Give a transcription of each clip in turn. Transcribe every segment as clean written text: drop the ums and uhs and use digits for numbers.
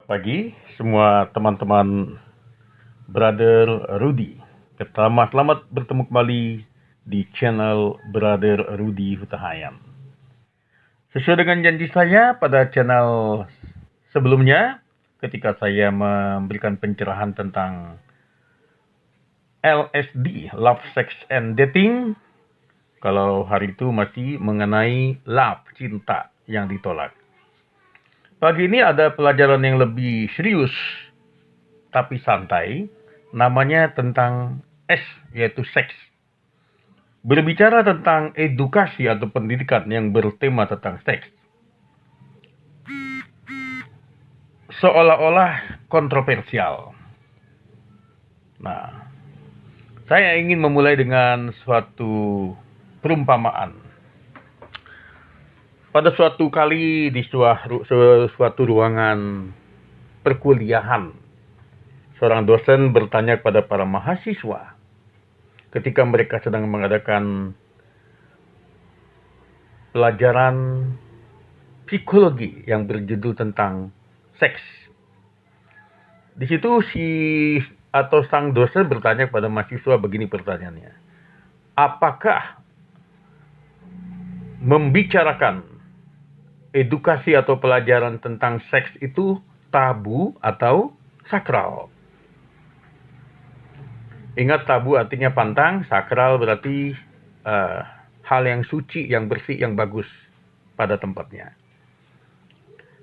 Pagi semua teman-teman Brother Rudy. Selamat bertemu kembali di channel Brother Rudy Hutahayan. Sesuai dengan janji saya pada channel sebelumnya, ketika saya memberikan pencerahan tentang LSD, Love, Sex, and Dating, kalau hari itu masih mengenai love, cinta yang ditolak. Pagi ini ada pelajaran yang lebih serius tapi santai, namanya tentang S, yaitu seks. Berbicara tentang edukasi atau pendidikan yang bertema tentang seks, seolah-olah kontroversial. Nah, saya ingin memulai dengan suatu perumpamaan. Pada suatu kali di suatu ruangan perkuliahan, seorang dosen bertanya kepada para mahasiswa ketika mereka sedang mengadakan pelajaran psikologi yang berjudul tentang seks. Di situ sang dosen bertanya kepada mahasiswa begini pertanyaannya. Apakah membicarakan edukasi atau pelajaran tentang seks itu tabu atau sakral? Ingat, tabu artinya pantang, sakral berarti hal yang suci, yang bersih, yang bagus pada tempatnya.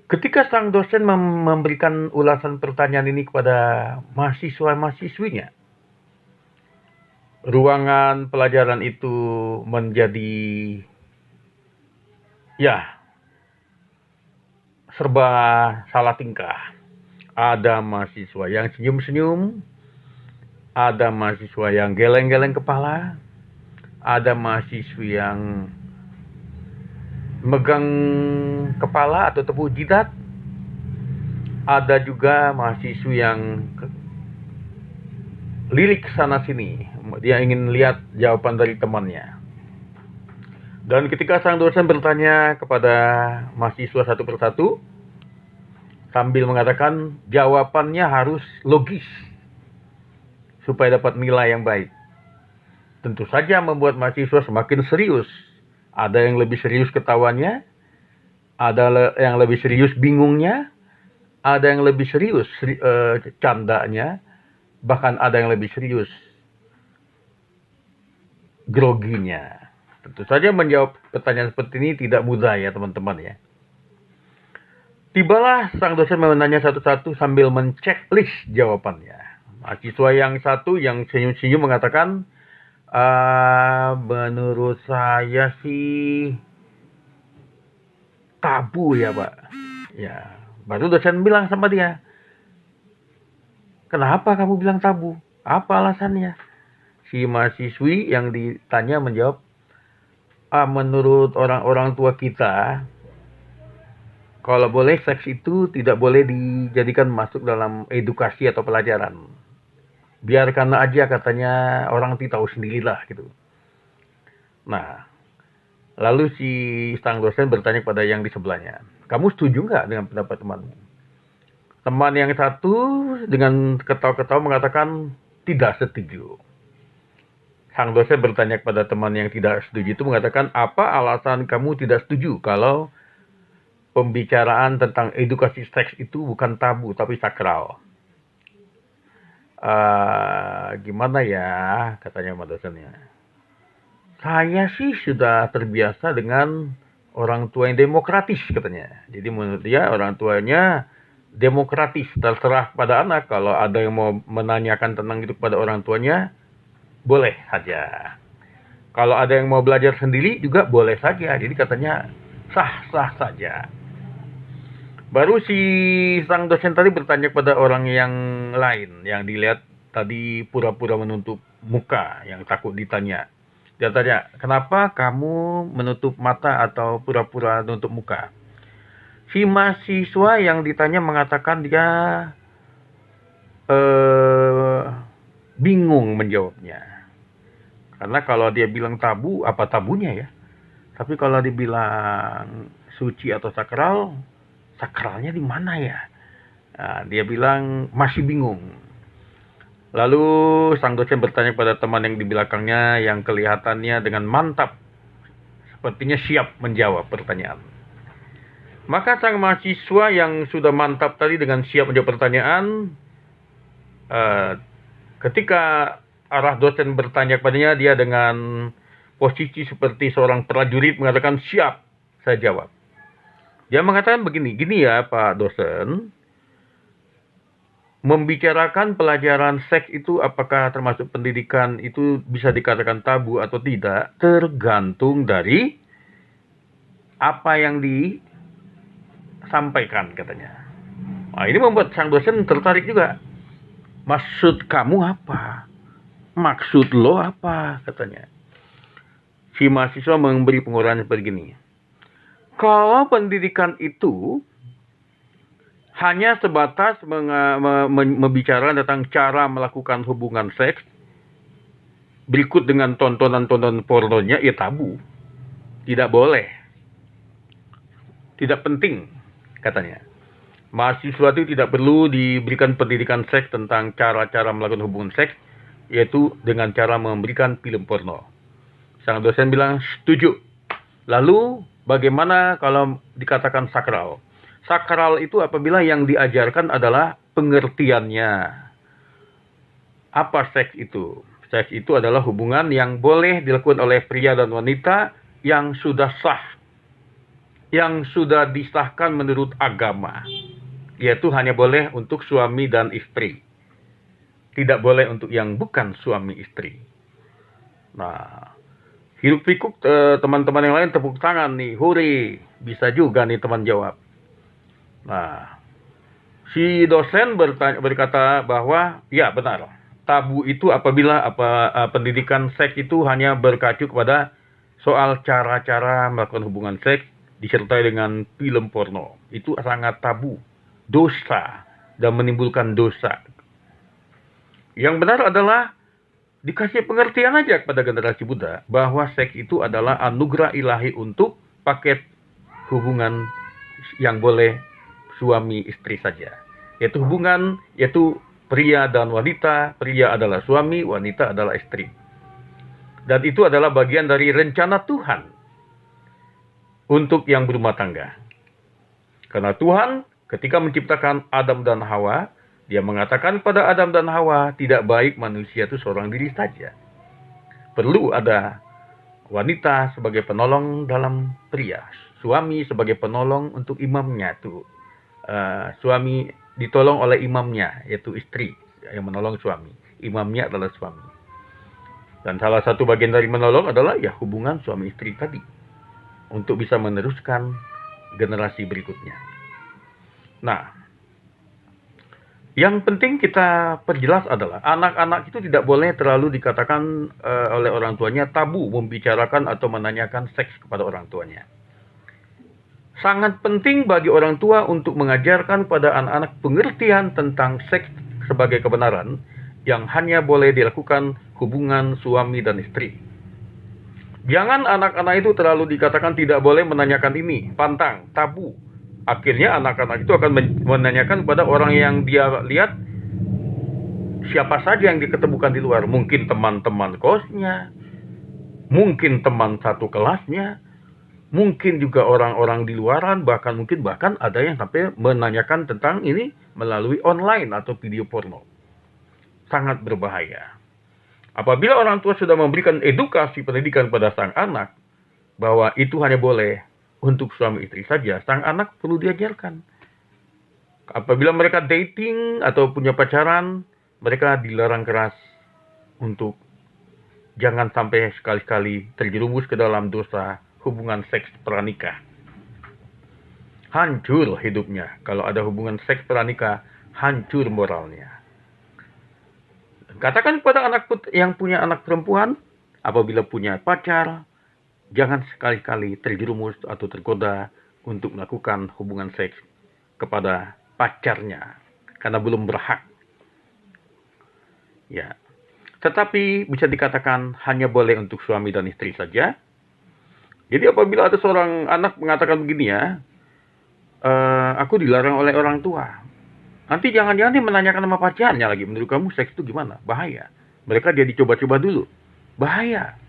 Ketika sang dosen memberikan ulasan pertanyaan ini kepada mahasiswa-mahasiswinya, ruangan pelajaran itu menjadi serba salah tingkah. Ada mahasiswa yang senyum-senyum, ada mahasiswa yang geleng-geleng kepala, ada mahasiswi yang megang kepala atau tepuk jidat, ada juga mahasiswi yang lirik sana sini, dia ingin lihat jawaban dari temannya. Dan ketika sang dosen bertanya kepada mahasiswa satu persatu, sambil mengatakan jawabannya harus logis supaya dapat nilai yang baik, tentu saja membuat mahasiswa semakin serius. Ada yang lebih serius ketawanya, ada yang lebih serius bingungnya, ada yang lebih serius candanya, bahkan ada yang lebih serius groginya. Tentu saja menjawab pertanyaan seperti ini tidak mudah ya teman-teman ya. Tibalah sang dosen menanya satu-satu sambil menceklis jawabannya. Mahasiswa yang satu yang senyum-senyum mengatakan, menurut saya sih tabu ya Pak. Ya, baru dosen bilang sama dia, kenapa kamu bilang tabu? Apa alasannya? Si mahasiswi yang ditanya menjawab, menurut orang-orang tua kita, kalau boleh seks itu tidak boleh dijadikan masuk dalam edukasi atau pelajaran. Biarkan aja, katanya, orang tahu sendirilah gitu. Nah, lalu si sang dosen bertanya kepada yang di sebelahnya, kamu setuju nggak dengan pendapat temanmu? Teman yang satu dengan ketawa-ketawa mengatakan tidak setuju. Sang dosen bertanya kepada teman yang tidak setuju itu mengatakan, apa alasan kamu tidak setuju kalau pembicaraan tentang edukasi seks itu bukan tabu tapi sakral? Gimana ya, katanya sama dosennya. Saya sih sudah terbiasa dengan orang tua yang demokratis, katanya. Jadi menurut dia orang tuanya demokratis, terserah pada anak. Kalau ada yang mau menanyakan tentang itu kepada orang tuanya, boleh saja. Kalau ada yang mau belajar sendiri juga boleh saja. Jadi katanya sah-sah saja. Baru si sang dosen tadi bertanya kepada orang yang lain, yang dilihat tadi pura-pura menutup muka, yang takut ditanya. Dia tanya, kenapa kamu menutup mata atau pura-pura menutup muka? Si mahasiswa yang ditanya mengatakan dia bingung menjawabnya. Karena kalau dia bilang tabu, apa tabunya ya? Tapi kalau dibilang suci atau sakral, sakralnya di mana ya? Nah, dia bilang masih bingung. Lalu sang dosen bertanya pada teman yang di belakangnya yang kelihatannya dengan mantap, sepertinya siap menjawab pertanyaan. Maka sang mahasiswa yang sudah mantap tadi dengan siap menjawab pertanyaan, ketika arah dosen bertanya kepadanya, dia dengan posisi seperti seorang prajurit mengatakan, siap, saya jawab. Dia mengatakan begini, gini ya Pak dosen, membicarakan pelajaran seks itu apakah termasuk pendidikan itu bisa dikatakan tabu atau tidak, tergantung dari apa yang disampaikan katanya. Nah, ini membuat sang dosen tertarik juga. Maksud kamu apa? Maksud lo apa? Katanya. Si mahasiswa memberi pengurahan seperti gini. Kalau pendidikan itu hanya sebatas membicarakan tentang cara melakukan hubungan seks, berikut dengan tontonan-tontonan pornonya, ya tabu. Tidak boleh. Tidak penting, katanya. Mahasiswa itu tidak perlu diberikan pendidikan seks tentang cara-cara melakukan hubungan seks, yaitu dengan cara memberikan film porno. Sang dosen bilang setuju. Lalu bagaimana kalau dikatakan sakral? Sakral itu apabila yang diajarkan adalah pengertiannya. Apa seks itu? Seks itu adalah hubungan yang boleh dilakukan oleh pria dan wanita yang sudah sah, yang sudah disahkan menurut agama, yaitu hanya boleh untuk suami dan istri. Tidak boleh untuk yang bukan suami istri. Nah, hiruk pikuk teman-teman yang lain tepuk tangan nih, hore, bisa juga nih teman jawab. Nah, si dosen berkata bahwa ya benar, tabu itu apabila pendidikan seks itu hanya berkacu kepada soal cara-cara melakukan hubungan seks disertai dengan film porno. Itu sangat tabu, dosa, dan menimbulkan dosa. Yang benar adalah dikasih pengertian aja kepada generasi muda bahwa seks itu adalah anugerah ilahi untuk paket hubungan yang boleh suami istri saja. Yaitu hubungan, yaitu pria dan wanita, pria adalah suami, wanita adalah istri. Dan itu adalah bagian dari rencana Tuhan untuk yang berumah tangga. Karena Tuhan ketika menciptakan Adam dan Hawa, dia mengatakan pada Adam dan Hawa, tidak baik manusia itu seorang diri saja. Perlu ada wanita sebagai penolong dalam pria. Suami sebagai penolong untuk imamnya. Suami ditolong oleh imamnya, yaitu istri yang menolong suami. Imamnya adalah suami. Dan salah satu bagian dari menolong adalah ya hubungan suami istri tadi. Untuk bisa meneruskan generasi berikutnya. Nah, yang penting kita perjelas adalah anak-anak itu tidak boleh terlalu dikatakan oleh orang tuanya tabu membicarakan atau menanyakan seks kepada orang tuanya. Sangat penting bagi orang tua untuk mengajarkan pada anak-anak pengertian tentang seks sebagai kebenaran yang hanya boleh dilakukan hubungan suami dan istri. Jangan anak-anak itu terlalu dikatakan tidak boleh menanyakan ini, pantang, tabu. Akhirnya anak-anak itu akan menanyakan kepada orang yang dia lihat siapa saja yang diketemukan di luar. Mungkin teman-teman kosnya, mungkin teman satu kelasnya, mungkin juga orang-orang di luaran, bahkan ada yang sampai menanyakan tentang ini melalui online atau video porno. Sangat berbahaya. Apabila orang tua sudah memberikan edukasi pendidikan pada sang anak, bahwa itu hanya boleh untuk suami istri saja, sang anak perlu diajarkan. Apabila mereka dating atau punya pacaran, mereka dilarang keras untuk jangan sampai sekali-kali terjerumus ke dalam dosa hubungan seks pranikah. Hancur hidupnya. Kalau ada hubungan seks pranikah, hancur moralnya. Katakan kepada anak yang punya anak perempuan, apabila punya pacar, jangan sekali-kali terjerumus atau tergoda untuk melakukan hubungan seks kepada pacarnya, karena belum berhak. Ya, tetapi bisa dikatakan hanya boleh untuk suami dan istri saja. Jadi apabila ada seorang anak mengatakan begini ya, aku dilarang oleh orang tua. Nanti jangan-jangan dia menanyakan sama pacarnya lagi, menurut kamu seks itu gimana? Bahaya. Mereka dia dicoba-coba dulu. Bahaya.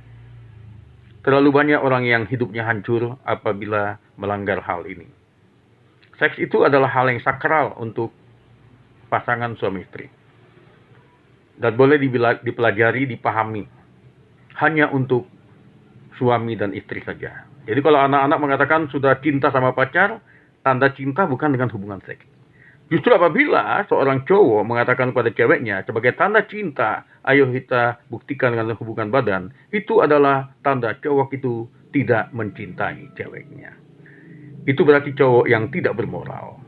Terlalu banyak orang yang hidupnya hancur apabila melanggar hal ini. Seks itu adalah hal yang sakral untuk pasangan suami istri. Dan boleh dipelajari, dipahami. Hanya untuk suami dan istri saja. Jadi kalau anak-anak mengatakan sudah cinta sama pacar, tanda cinta bukan dengan hubungan seks. Justru apabila seorang cowok mengatakan kepada ceweknya sebagai tanda cinta, ayo kita buktikan dengan hubungan badan, itu adalah tanda cowok itu tidak mencintai ceweknya. Itu berarti cowok yang tidak bermoral.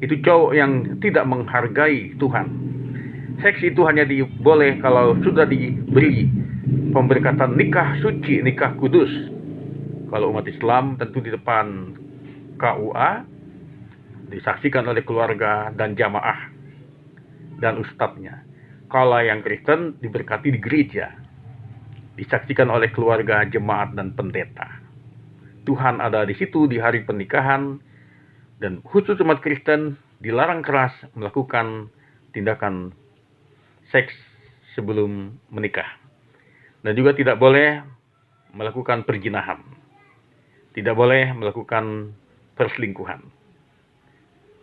Itu cowok yang tidak menghargai Tuhan. Seks itu hanya boleh kalau sudah diberi pemberkatan nikah suci, nikah kudus. Kalau umat Islam tentu di depan KUA, disaksikan oleh keluarga dan jamaah dan ustadznya. Kalau yang Kristen diberkati di gereja, disaksikan oleh keluarga, jemaat, dan pendeta. Tuhan ada di situ di hari pernikahan, dan khusus umat Kristen dilarang keras melakukan tindakan seks sebelum menikah. Dan juga tidak boleh melakukan perzinahan. Tidak boleh melakukan perselingkuhan.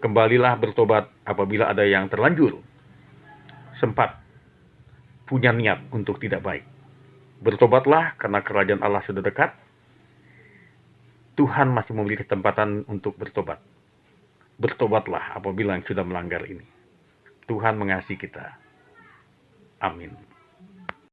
Kembalilah bertobat apabila ada yang terlanjur sempat punya niat untuk tidak baik. Bertobatlah karena kerajaan Allah sudah dekat. Tuhan masih memberi kesempatan untuk bertobat. Bertobatlah apabila yang sudah melanggar ini. Tuhan mengasihi kita. Amin.